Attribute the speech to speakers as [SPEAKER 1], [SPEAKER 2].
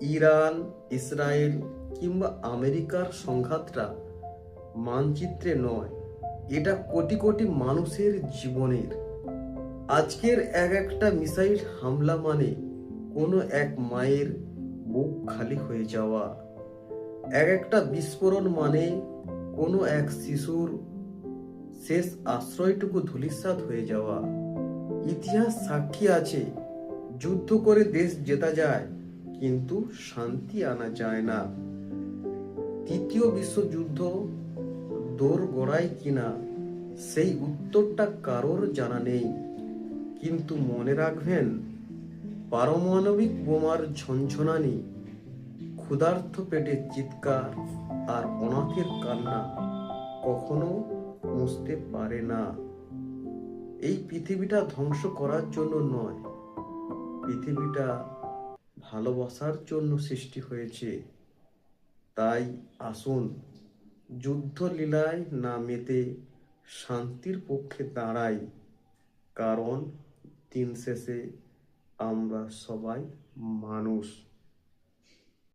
[SPEAKER 1] Iran, Israel কিংবা আমেরিকার সংঘাতটা মানচিত্রে নয়, এটা কোটি কোটি মানুষের জীবনের। আজকের এক একটা মিসাইল হামলা মানে কোনো এক মায়ের বুক খালি হয়ে যাওয়া, এক একটা বিস্ফোরণ মানে কোনো এক শিশুর শেষ আশ্রয়টুকু ধূলিসাৎ হয়ে যাওয়া। ইতিহাস সাক্ষী আছে, যুদ্ধ করে দেশ জেতা যায় কিন্তু শান্তি আনা যায় না। তৃতীয় বিশ্বযুদ্ধ দোর গড়ায় কিনা সেই উত্তরটা কারোর জানা নেই, কিন্তু মনে রাখবেন, পারমাণবিক বোমার ঝনঝনানি, ক্ষুধার্ত পেটের চিৎকার আর অনাথের কান্না কখনো মুছতে পারে না। এই পৃথিবীটা ধ্বংস করার জন্য নয়, পৃথিবীটা ভালোবাসার জন্য সৃষ্টি হয়েছে। তাই আসুন যুদ্ধ লীলায় না মেতে শান্তির পক্ষে দাঁড়াই, কারণ দিন শেষে আমরা সবাই মানুষ।